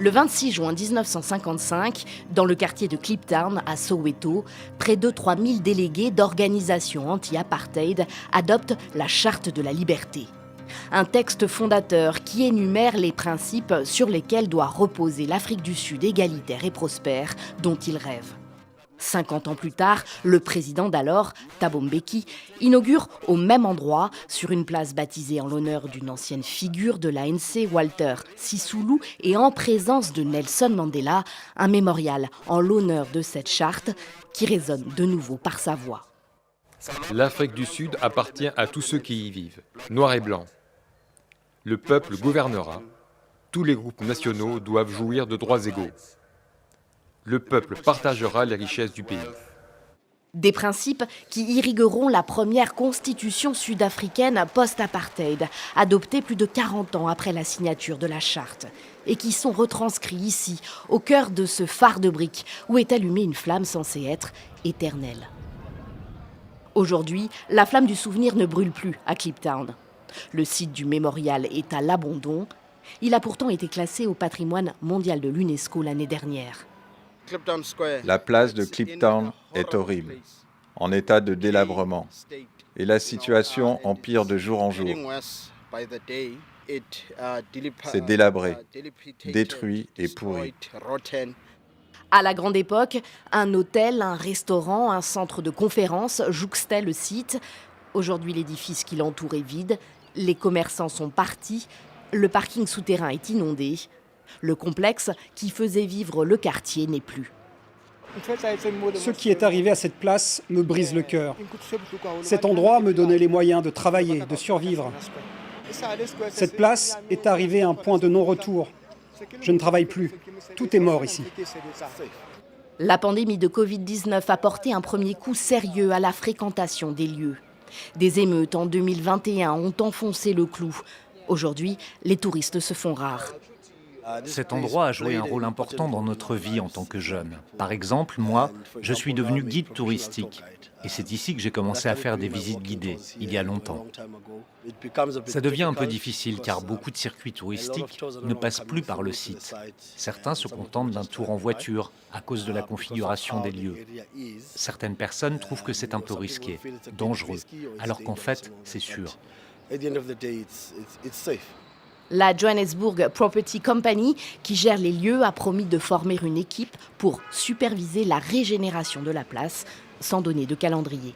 Le 26 juin 1955, dans le quartier de Kliptown, à Soweto, près de 3000 délégués d'organisations anti-apartheid adoptent la Charte de la liberté. Un texte fondateur qui énumère les principes sur lesquels doit reposer l'Afrique du Sud égalitaire et prospère dont ils rêvent. 50 ans plus tard, le président d'alors, Thabo Mbeki, inaugure au même endroit, sur une place baptisée en l'honneur d'une ancienne figure de l'ANC, Walter Sisulu, et en présence de Nelson Mandela, un mémorial en l'honneur de cette charte qui résonne de nouveau par sa voix. L'Afrique du Sud appartient à tous ceux qui y vivent, noirs et blancs. Le peuple gouvernera. Tous les groupes nationaux doivent jouir de droits égaux. Le peuple partagera les richesses du pays. Des principes qui irrigueront la première constitution sud-africaine post-apartheid, adoptée plus de 40 ans après la signature de la charte, et qui sont retranscrits ici, au cœur de ce phare de briques, où est allumée une flamme censée être éternelle. Aujourd'hui, la flamme du souvenir ne brûle plus à Kliptown. Le site du mémorial est à l'abandon. Il a pourtant été classé au patrimoine mondial de l'UNESCO l'année dernière. La place de Kliptown est horrible, en état de délabrement, et la situation empire de jour en jour. C'est délabré, détruit et pourri. À la grande époque, un hôtel, un restaurant, un centre de conférences jouxtaient le site. Aujourd'hui, l'édifice qui l'entoure est vide, les commerçants sont partis, le parking souterrain est inondé. Le complexe qui faisait vivre le quartier n'est plus. Ce qui est arrivé à cette place me brise le cœur. Cet endroit me donnait les moyens de travailler, de survivre. Cette place est arrivée à un point de non-retour. Je ne travaille plus. Tout est mort ici. La pandémie de Covid-19 a porté un premier coup sérieux à la fréquentation des lieux. Des émeutes en 2021 ont enfoncé le clou. Aujourd'hui, les touristes se font rares. Cet endroit a joué un rôle important dans notre vie en tant que jeunes. Par exemple, moi, je suis devenu guide touristique. Et c'est ici que j'ai commencé à faire des visites guidées, il y a longtemps. Ça devient un peu difficile car beaucoup de circuits touristiques ne passent plus par le site. Certains se contentent d'un tour en voiture à cause de la configuration des lieux. Certaines personnes trouvent que c'est un peu risqué, dangereux, alors qu'en fait, c'est sûr. La Johannesburg Property Company, qui gère les lieux, a promis de former une équipe pour superviser la régénération de la place, sans donner de calendrier.